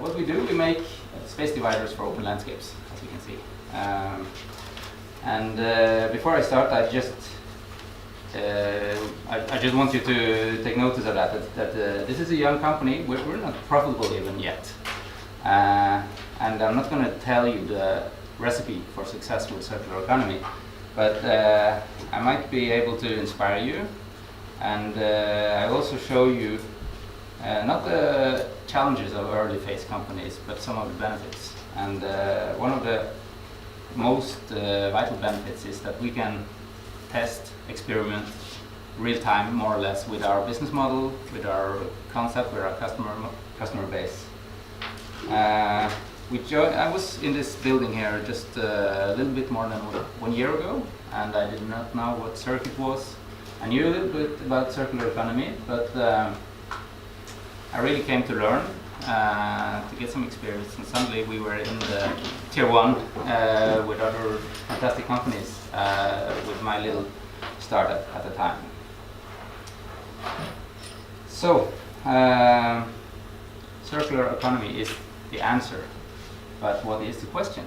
what we do, we make space dividers for open landscapes, as you can see. Before I start, I just want you to take notice of that this is a young company. We're not profitable even yet, and I'm not going to tell you the recipe for success with circular economy, but I might be able to inspire you, and I also show you not the challenges of early phase companies, but some of the benefits. And one of the most vital benefits is that we can test, experiment real time, more or less, with our business model, with our concept, with our customer base. I was in this building here just a little bit more than 1 year ago, and I did not know what CIRCit was. I knew a little bit about circular economy, but I really came to learn, to get some experience, and suddenly we were in the tier 1 with other fantastic companies with my little startup at the time. So, circular economy is the answer, but what is the question?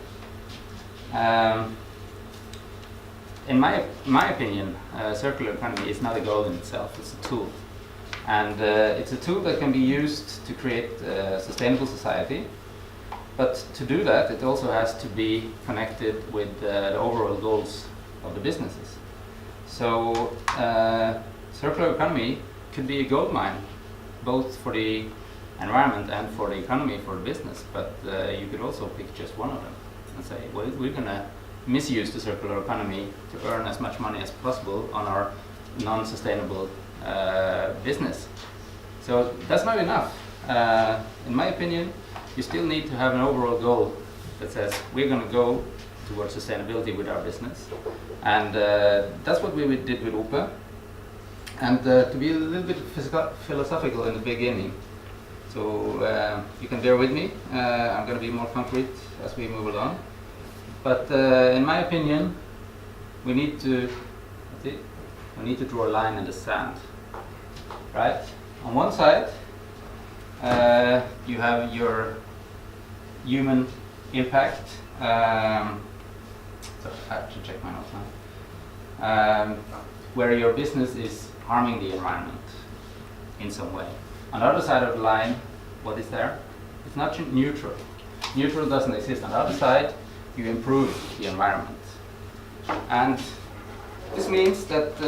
In my opinion, circular economy is not a goal in itself, it's a tool. And it's a tool that can be used to create a sustainable society. But to do that, it also has to be connected with the overall goals of the businesses. So circular economy could be a gold mine, both for the environment and for the economy, for the business. But you could also pick just one of them and say, well, we're going to misuse the circular economy to earn as much money as possible on our non-sustainable business. So that's not enough. In my opinion, you still need to have an overall goal that says we're going to go towards sustainability with our business. And that's what we did with Opes. And to be a little bit philosophical in the beginning, so you can bear with me. I'm going to be more concrete as we move along. But in my opinion, we need to draw a line in the sand, right? On one side, you have your human impact. So I should check my notes now. Where your business is harming the environment in some way. On the other side of the line, what is there? It's not neutral. Neutral doesn't exist. On the other side, you improve the environment. And this means that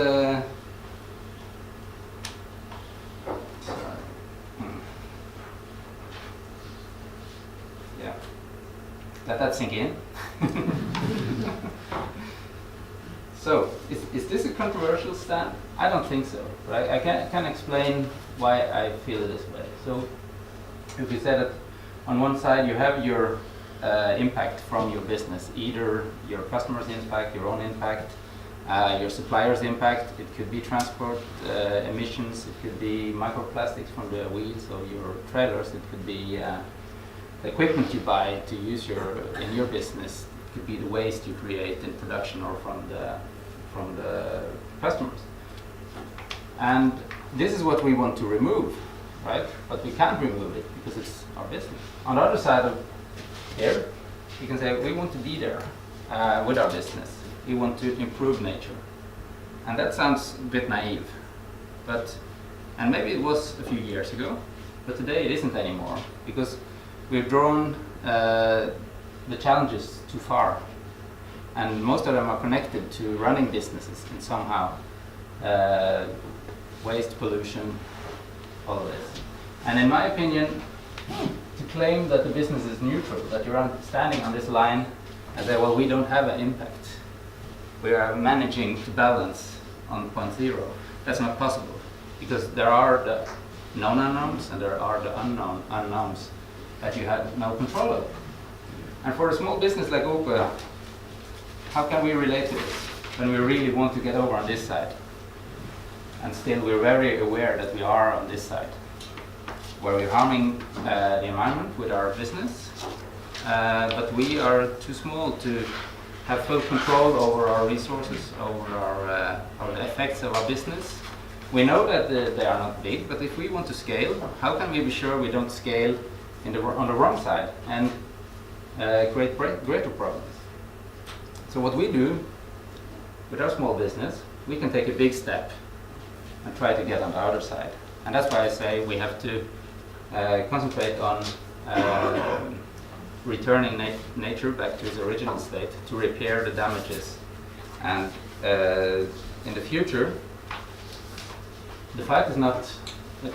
let that sink in. So, is this a controversial stand? I don't think so. Right? I can explain why I feel this way. So, if you say that on one side you have your impact from your business, either your customers' impact, your own impact, your suppliers' impact. It could be transport emissions, it could be microplastics from the wheels of your trailers, it could be the equipment you buy to use in your business, it could be the waste you create in production or from the customers. And this is what we want to remove, right? But we can't remove it because it's our business. On the other side of here, you can say we want to be there with our business. We want to improve nature. And that sounds a bit naive, and maybe it was a few years ago, but today it isn't anymore, because we've drawn the challenges too far, and most of them are connected to running businesses in somehow, waste, pollution, all of this. And in my opinion, to claim that the business is neutral, that you're standing on this line and say, well, we don't have an impact, we are managing to balance on point zero, that's not possible, because there are the known unknowns and there are the unknown unknowns that you have no control of. And for a small business like Opes, how can we relate to this when we really want to get over on this side? And still we're very aware that we are on this side, where we're harming the environment with our business, but we are too small to have full control over our resources, over the effects of our business. We know that they are not big, but if we want to scale, how can we be sure we don't scale on the wrong side and create greater problems. So what we do with our small business, we can take a big step and try to get on the other side. And that's why I say we have to concentrate on returning nature back to its original state to repair the damages. And in the future, the fight is not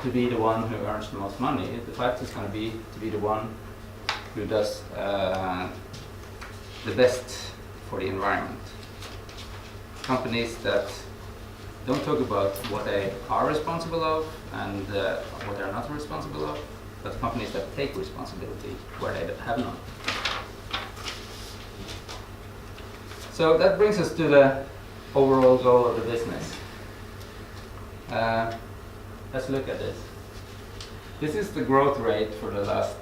to be the one who earns the most money. The fight is going to be the one who does the best for the environment. Companies that don't talk about what they are responsible of and what they're not responsible of, but companies that take responsibility where they have none. So that brings us to the overall goal of the business. Let's look at this. This is the growth rate for the last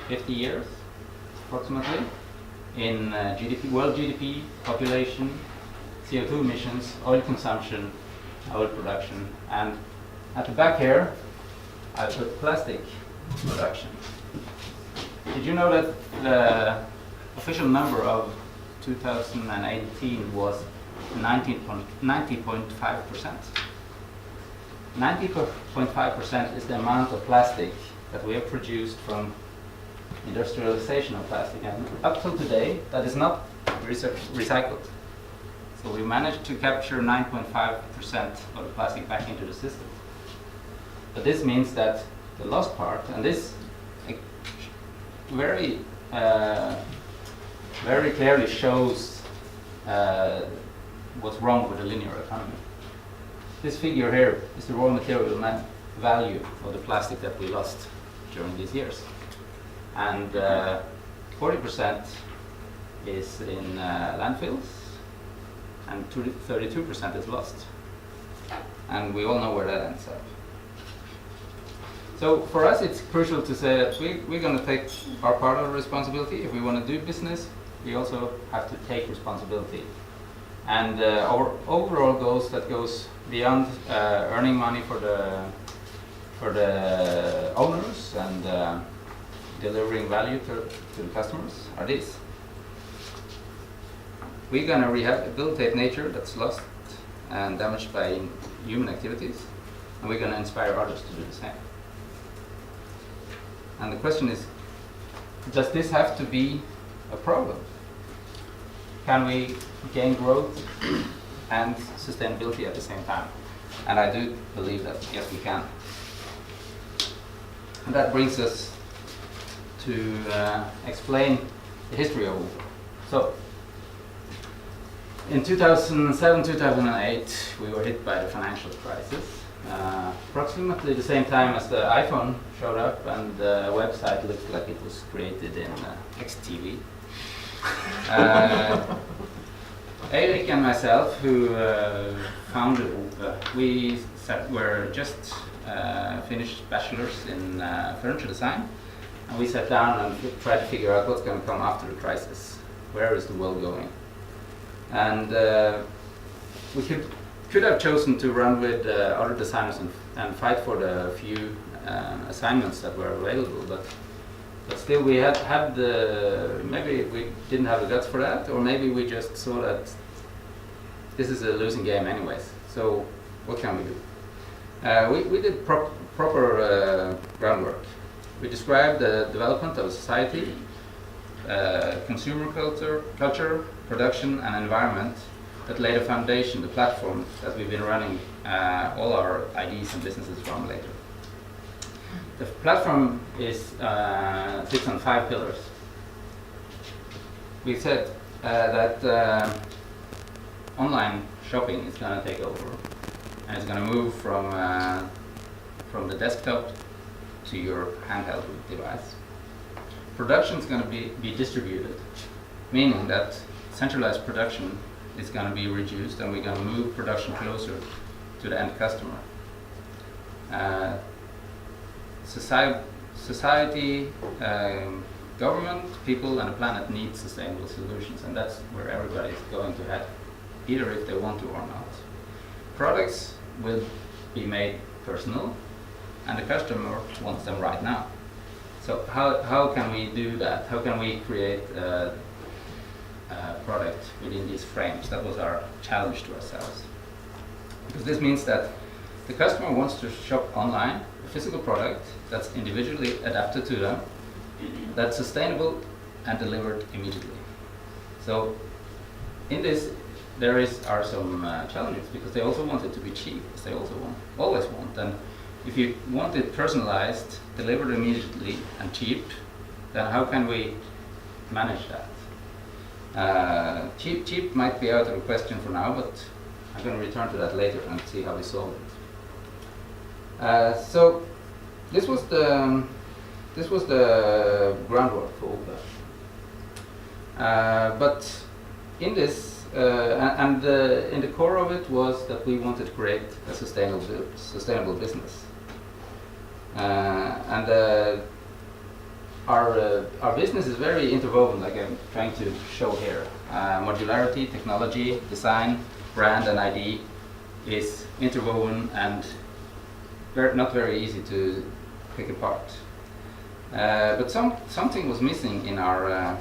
50 years, approximately, in GDP, world GDP, population, CO2 emissions, oil consumption, oil production, and at the back here, I put plastic production. Did you know that the official number of 2018 was 90.5%? 90.5% is the amount of plastic that we have produced from industrialization of plastic, and up till today, that is not recycled. So we managed to capture 9.5% of the plastic back into the system. But this means that the lost part, and this very clearly shows what's wrong with the linear economy. This figure here is the raw material value of the plastic that we lost during these years. And 40% is in landfills, and 32% is lost. And we all know where that ends up. So for us, it's crucial to say that we're going to take our part of the responsibility. If we want to do business, we also have to take responsibility. And our overall goals that goes beyond earning money for the owners and delivering value to the customers are these. We're going to rehabilitate nature that's lost and damaged by human activities, and we're going to inspire others to do the same. And the question is, does this have to be a problem? Can we gain growth and sustainability at the same time? And I do believe that, yes, we can. And that brings us to explain the history of Opes. So, in 2007-2008, we were hit by the financial crisis. Approximately the same time as the iPhone showed up, and the website looked like it was created in XTV. Erik and myself, who founded Opes, we were just finished bachelors in furniture design, and we sat down and tried to figure out what's going to come after the crisis. Where is the world going? And we could have chosen to run with other designers and fight for the few assignments that were available, but still we had maybe we didn't have the guts for that, or maybe we just saw that this is a losing game anyways, so what can we do? We did proper groundwork. We described the development of society, consumer culture, production and environment that laid a foundation, the platform that we've been running all our ideas and businesses from later. The platform sits on 5 pillars. We said that online shopping is going to take over, and it's going to move from the desktop to your handheld device. Production is going to be distributed, meaning that centralized production is going to be reduced, and we're going to move production closer to the end customer. Society, government, people, and the planet need sustainable solutions, and that's where everybody is going to head, either if they want to or not. Products will be made personal, and the customer wants them right now. So how can we do that? How can we create a product within these frames? That was our challenge to ourselves. Because this means that the customer wants to shop online a physical product that's individually adapted to them, that's sustainable and delivered immediately. So in this there are some challenges, because they also want it to be cheap, as they also always want. And if you want it personalized, delivered immediately and cheap, then how can we manage that? Cheap might be out of the question for now, but I'm going to return to that later and see how we solve it. So this was the groundwork for Opes. But in this, in the core of it was that we wanted to create a sustainable business. Our business is very interwoven, like I'm trying to show here. Modularity, technology, design, brand, and ID is interwoven and not very easy to pick apart. But something was missing in our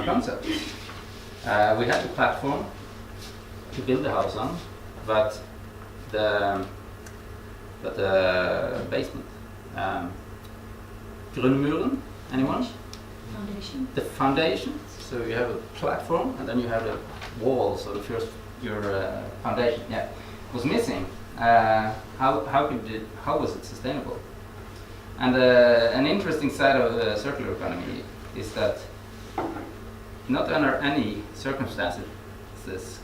concept. We had the platform to build the house on, but the basement. Grunnmuren, anyone? Foundation. The foundation. So you have a platform, and then you have the wall. So your foundation, yeah, was missing. How was it sustainable? And an interesting side of the circular economy is that not under any circumstances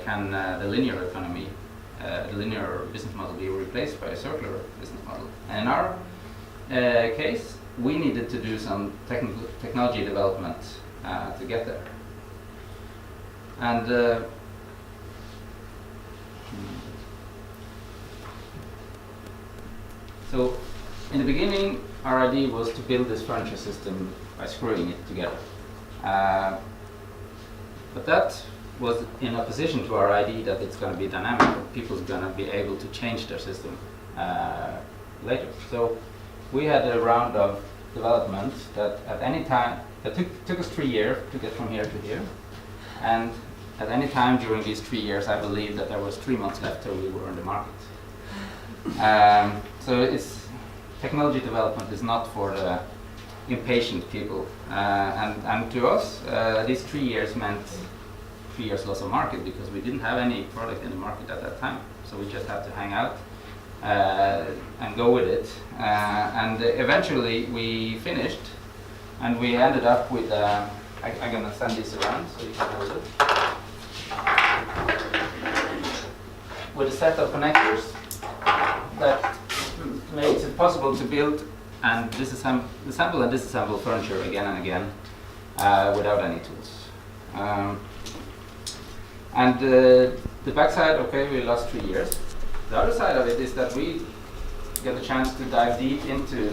can the linear economy, the linear business model, be replaced by a circular business model. And in our case, we needed to do some technology development to get there. And so in the beginning, our idea was to build this furniture system by screwing it together. But that was in opposition to our idea that it's going to be dynamic, that people's going to be able to change their system later. So we had a round of development that at any time, that took us 3 years to get from here to here. And at any time during these 3 years, I believe that there was 3 months left till we were in the market. So technology development is not for the impatient people. And to us, these 3 years meant 3 years loss of market, because we didn't have any product in the market at that time. So we just had to hang out and go with it. And eventually we finished, and we ended up with, I'm going to send this around so you can hold it, with a set of connectors that makes it possible to build and assemble and disassemble furniture again and again without any tools. And the backside, okay, we lost 3 years. The other side of it is that we get a chance to dive deep into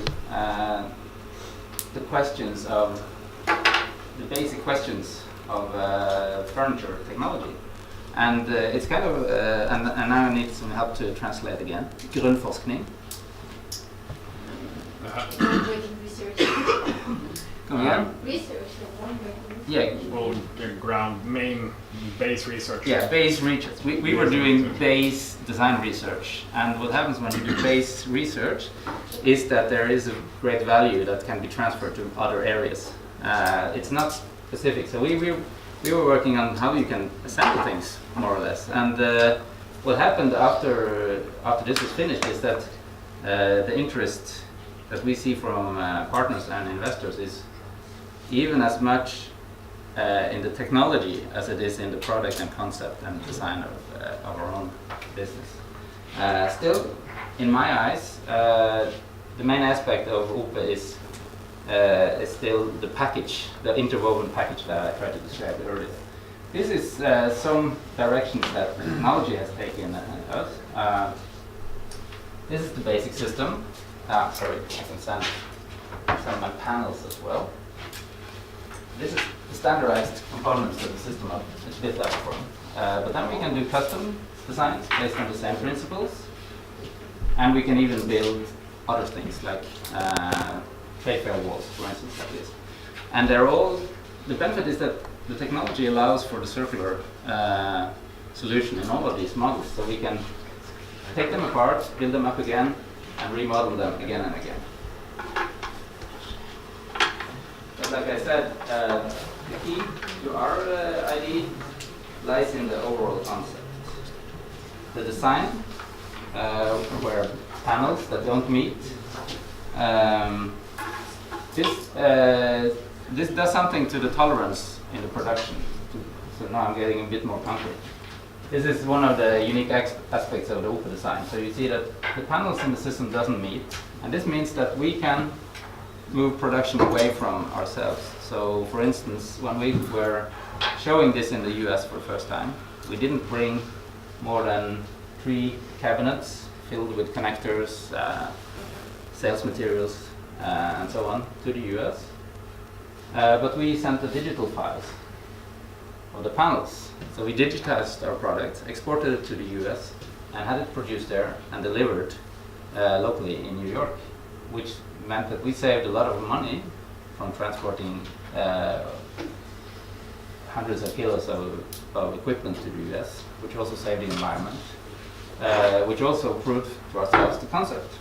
the questions of the basic questions of furniture technology. And it's kind of, and now I need some help to translate again. Grunnforskning. Groundbreaking research. Come again? Research, groundbreaking. Yeah. Well, main base research. Yeah, base research. We were doing base design research, and what happens when you do base research is that there is a great value that can be transferred to other areas. It's not specific. So we were working on how you can assemble things, more or less. And what happened after this was finished is that the interest that we see from partners and investors is even as much in the technology as it is in the product and concept and design of our own business. Still, in my eyes, the main aspect of Opes is still the package, the interwoven package that I tried to describe earlier. This is some directions that technology has taken us. This is the basic system. Sorry, I can send my panels as well. This is the standardized components of the system it's built up from. But then we can do custom designs based on the same principles. And we can even build other things like trade fair walls, for instance, like this. And they're all, the benefit is that the technology allows for the circular solution in all of these models. So we can take them apart, build them up again, and remodel them again and again. But like I said, the key to our ID lies in the overall concept. The design, where panels that don't meet. This does something to the tolerance in the production. So now I'm getting a bit more concrete. This is one of the unique aspects of the Opes design. So you see that the panels in the system doesn't meet, and this means that we can move production away from ourselves. So for instance, when we were showing this in the US for the first time, we didn't bring more than 3 cabinets filled with connectors, sales materials, and so on to the US. But we sent the digital files of the panels. So we digitized our product, exported it to the US, and had it produced there and delivered locally in New York, which meant that we saved a lot of money from transporting hundreds of kilos of equipment to the US, which also saved the environment, which also proved to ourselves the concept.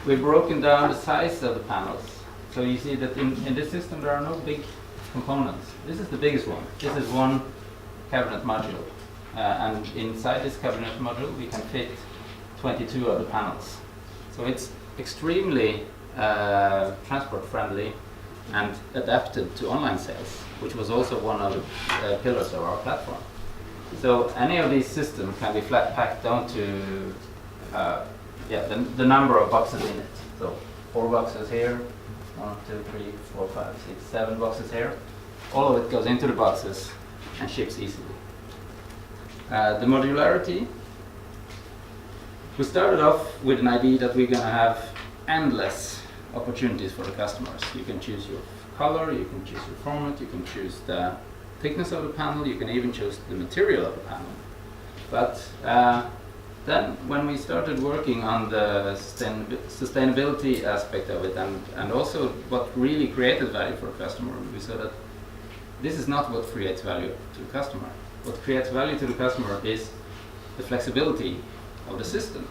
We've broken down the size of the panels. So you see that in this system there are no big components. This is the biggest one. This is one cabinet module. And inside this cabinet module we can fit 22 of the panels. So it's extremely transport friendly and adapted to online sales, which was also one of the pillars of our platform. So any of these systems can be flat packed down to the number of boxes in it. So 4 boxes here, 1, 2, 3, 4, 5, 6, 7 boxes here. All of it goes into the boxes and ships easily. The modularity. We started off with an idea that we're going to have endless opportunities for the customers. You can choose your color, you can choose your format, you can choose the thickness of the panel, you can even choose the material of the panel. But then when we started working on the sustainability aspect of it and also what really created value for a customer, we saw that this is not what creates value to the customer. What creates value to the customer is the flexibility of the system.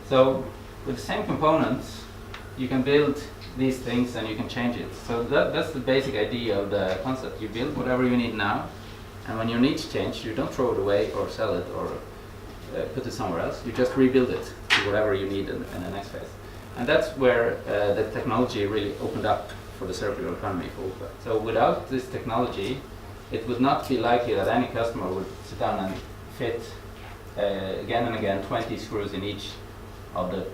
So with the same components, you can build these things and you can change it. So that's the basic idea of the concept. You build whatever you need now, and when your needs change, you don't throw it away or sell it or put it somewhere else. You just rebuild it to whatever you need in the next phase. And that's where the technology really opened up for the circular economy for Opes. So without this technology, it would not be likely that any customer would sit down and fit again and again 20 screws in each of the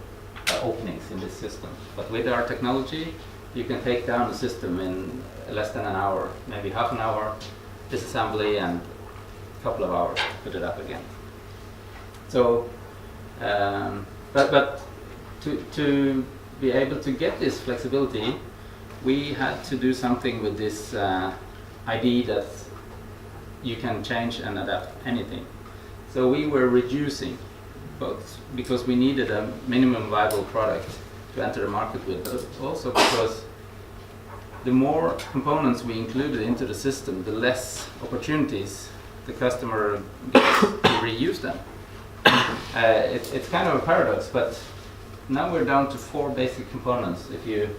openings in this system. But with our technology, you can take down the system in less than an hour, maybe half an hour, disassembly, and a couple of hours to put it up again. So, but to be able to get this flexibility, we had to do something with this idea that you can change and adapt anything. So we were reducing, both because we needed a minimum viable product to enter the market with, but also because the more components we included into the system, the less opportunities the customer gets to reuse them. It's kind of a paradox, but now we're down to 4 basic components if you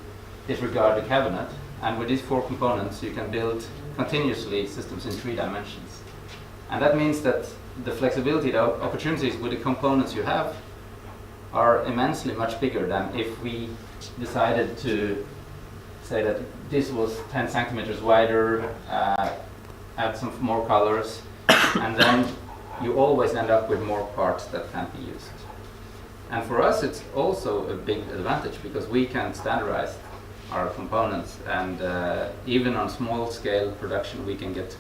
disregard the cabinet, and with these 4 components you can build continuously systems in 3 dimensions. And that means that the flexibility, the opportunities with the components you have are immensely much bigger than if we decided to say that this was 10 centimeters wider, add some more colors, and then you always end up with more parts that can't be used. And for us it's also a big advantage because we can standardize our components, and even on small scale production we can get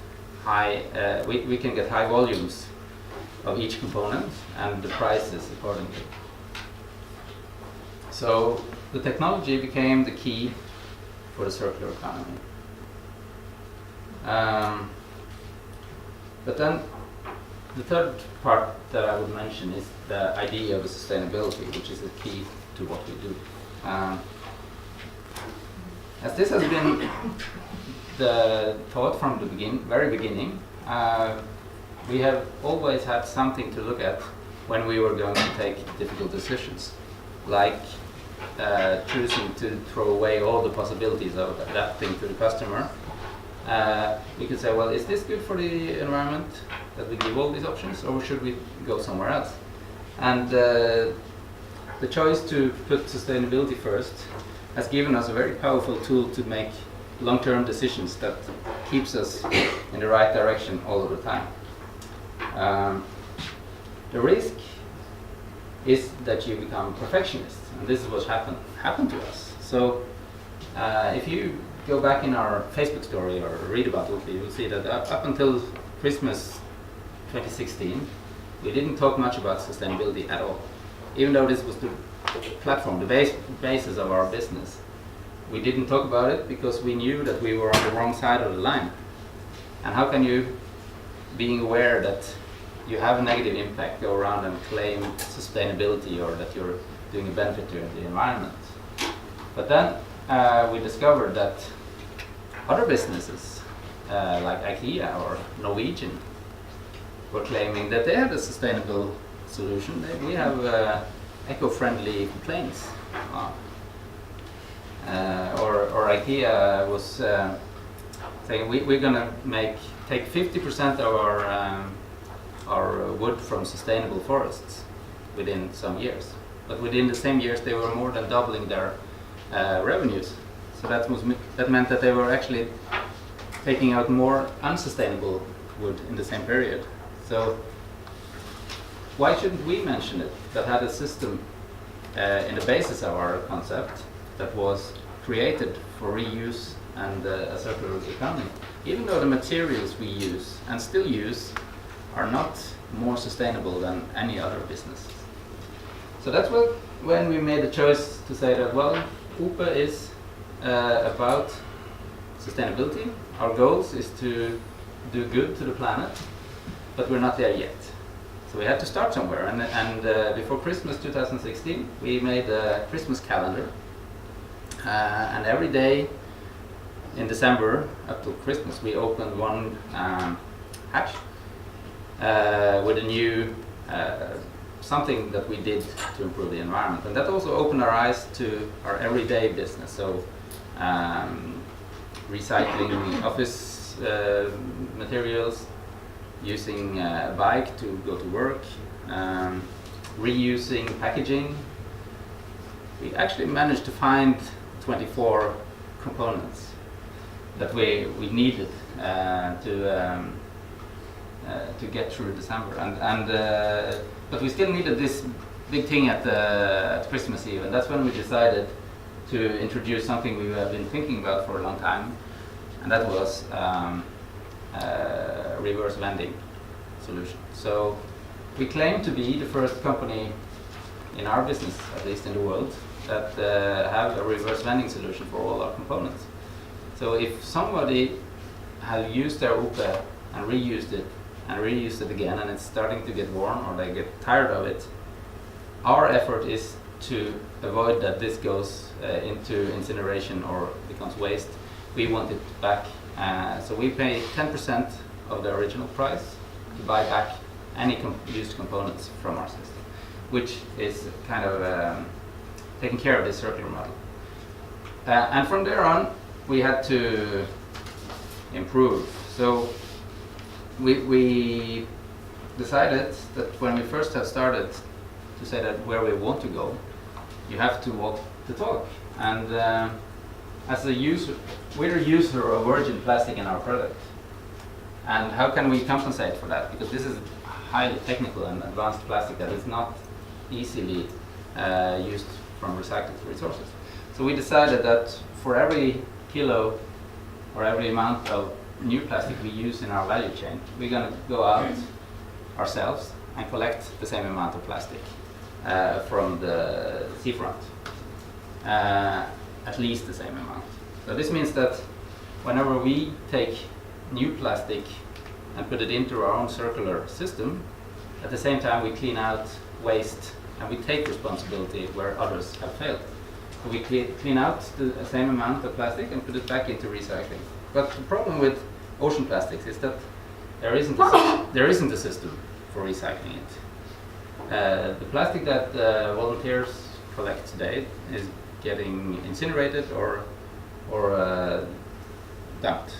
we can get high volumes of each component and the prices accordingly. So the technology became the key for the circular economy. But then The third part that I would mention is the idea of the sustainability, which is the key to what we do. As this has been the thought from the very beginning, we have always had something to look at when we were going to take difficult decisions, like choosing to throw away all the possibilities of adapting to the customer. We could say, well, is this good for the environment that we give all these options, or should we go somewhere else? And the choice to put sustainability first has given us a very powerful tool to make long-term decisions that keeps us in the right direction all of the time. The risk is that you become perfectionist, and this is what happened to us. So if you go back in our Facebook story or read about it, you will see that up until Christmas 2016, we didn't talk much about sustainability at all. Even though this was the platform, the basis of our business, we didn't talk about it because we knew that we were on the wrong side of the line. And how can you, being aware that you have a negative impact, go around and claim sustainability or that you're doing a benefit to the environment? But then we discovered that other businesses like IKEA or Norwegian were claiming that they had a sustainable solution. We have eco-friendly planes. Or IKEA was saying we're going to take 50% of our wood from sustainable forests within some years. But within the same years, they were more than doubling their revenues. So that meant that they were actually taking out more unsustainable wood in the same period. So why shouldn't we mention it? That had a system in the basis of our concept that was created for reuse and a circular economy. Even though the materials we use and still use are not more sustainable than any other business. So that's when we made the choice to say that, well, Ope is about sustainability. Our goals is to do good to the planet, but we're not there yet. So we had to start somewhere, and before Christmas 2016, we made a Christmas calendar, and every day in December up to Christmas, we opened one hatch with a new something that we did to improve the environment, and that also opened our eyes to our everyday business. So recycling office materials, using a bike to go to work, reusing packaging. We actually managed to find 24 components that we needed to get through December, but we still needed this big thing at Christmas Eve, and that's when we decided to introduce something we have been thinking about for a long time, and that was reverse vending solution. So we claim to be the first company in our business, at least in the world, that have a reverse vending solution for all our components. So if somebody has used their Ope and reused it again, and it's starting to get worn or they get tired of it, our effort is to avoid that this goes into incineration or becomes waste. We want it back. So we pay 10% of the original price to buy back any used components from our system, which is kind of taking care of this circular model. And from there on, we had to improve. So we decided that when we first have started to say that where we want to go, you have to walk the talk. And as a user, we're a user of virgin plastic in our product. And how can we compensate for that? Because this is highly technical and advanced plastic that is not easily used from recycled resources. So we decided that for every kilo or every amount of new plastic we use in our value chain, we're going to go out ourselves and collect the same amount of plastic from the seafront. At least the same amount. So this means that whenever we take new plastic and put it into our own circular system, at the same time we clean out waste and we take responsibility where others have failed. So we clean out the same amount of plastic and put it back into recycling. But the problem with ocean plastics is that there isn't a system for recycling it. The plastic that volunteers collect today is getting incinerated or dumped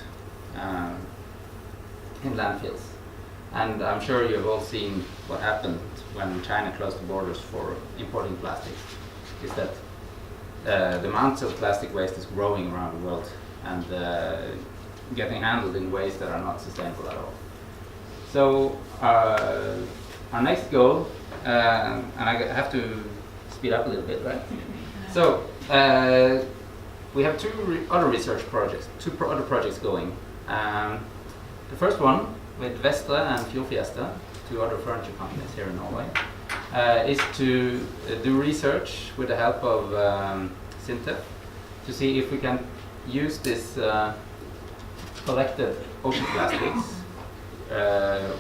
in landfills. And I'm sure you've all seen what happened when China closed the borders for importing plastics, is that the amount of plastic waste is growing around the world and getting handled in ways that are not sustainable at all. So our next goal, and I have to speed up a little bit, right? So we have two other projects going. The first one with Vestre and Fuel Fiesta, two other furniture companies here in Norway, is to do research with the help of CIRCit to see if we can use this collected ocean plastics,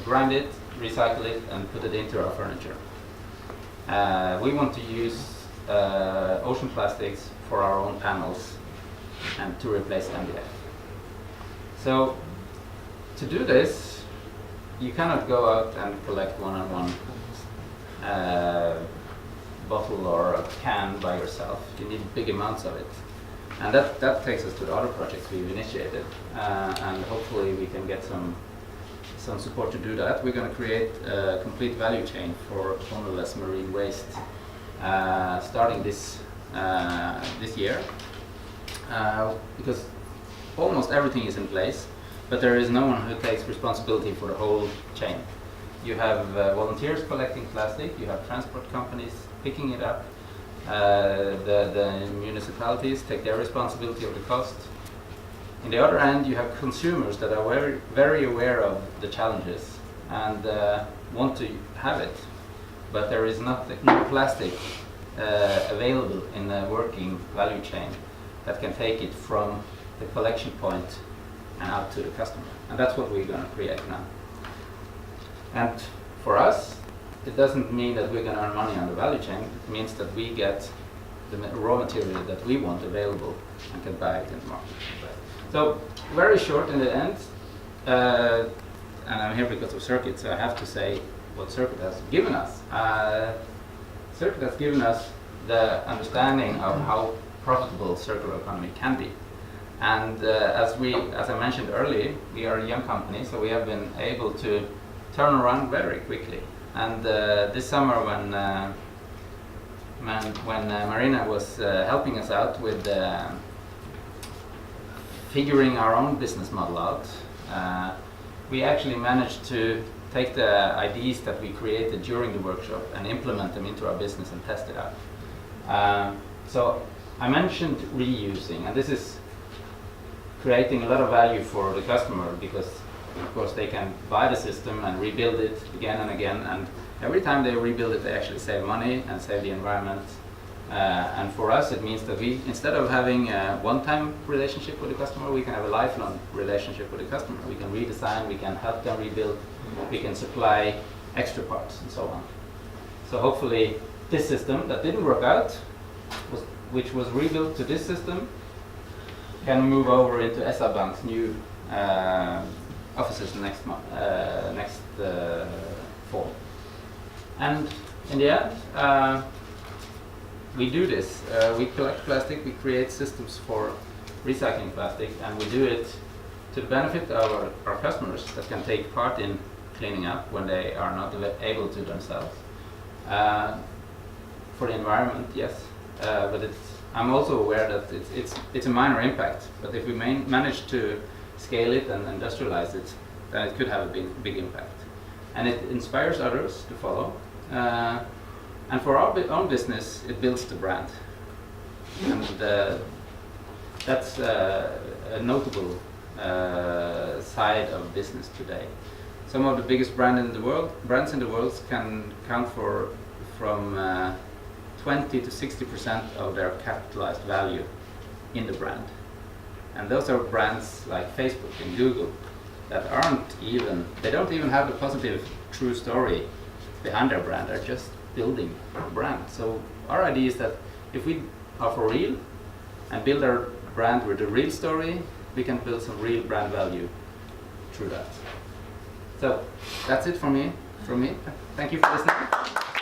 grind it, recycle it, and put it into our furniture. We want to use ocean plastics for our own panels and to replace MDF. So to do this, you cannot go out and collect one-on-one bottle or a can by yourself. You need big amounts of it. And that takes us to the other projects we've initiated. And hopefully we can get some support to do that. We're going to create a complete value chain for ownerless marine waste starting this year. Because almost everything is in place, but there is no one who takes responsibility for the whole chain. You have volunteers collecting plastic, you have transport companies picking it up, the municipalities take their responsibility of the cost. On the other hand, you have consumers that are very, very aware of the challenges and want to have it, but there is no plastic available in the working value chain that can take it from the collection point and out to the customer. And that's what we're going to create now. And for us, it doesn't mean that we're going to earn money on the value chain. It means that we get the raw material that we want available and can buy it in the market. So very short in the end, and I'm here because of CIRCit, so I have to say what CIRCit has given us. CIRCit has given us the understanding of how profitable circular economy can be. And as I mentioned earlier, we are a young company, so we have been able to turn around very quickly. And this summer, when Marina was helping us out with figuring our own business model out, we actually managed to take the ideas that we created during the workshop and implement them into our business and test it out. So I mentioned reusing, and this is creating a lot of value for the customer because of course they can buy the system and rebuild it again and again, and every time they rebuild it they actually save money and save the environment. And for us it means that we, instead of having a one-time relationship with the customer, we can have a lifelong relationship with the customer. We can redesign, we can help them rebuild, we can supply extra parts and so on. So hopefully this system that didn't work out, which was rebuilt to this system, can move over into SA Bank's new offices next fall. And in the end, we do this. We collect plastic, we create systems for recycling plastic, and we do it to the benefit of our customers that can take part in cleaning up when they are not able to themselves. For the environment, yes, but I'm also aware that it's a minor impact, but if we manage to scale it and industrialize it, then it could have a big impact. And it inspires others to follow. And for our own business, it builds the brand. And that's a notable side of business today. Some of the biggest brands in the world can count for from 20 to 60% of their capitalized value in the brand. And those are brands like Facebook and Google that they don't even have a positive true story behind their brand. They're just building a brand. So our idea is that if we are for real and build our brand with a real story, we can build some real brand value through that. So that's it from me. Thank you for listening.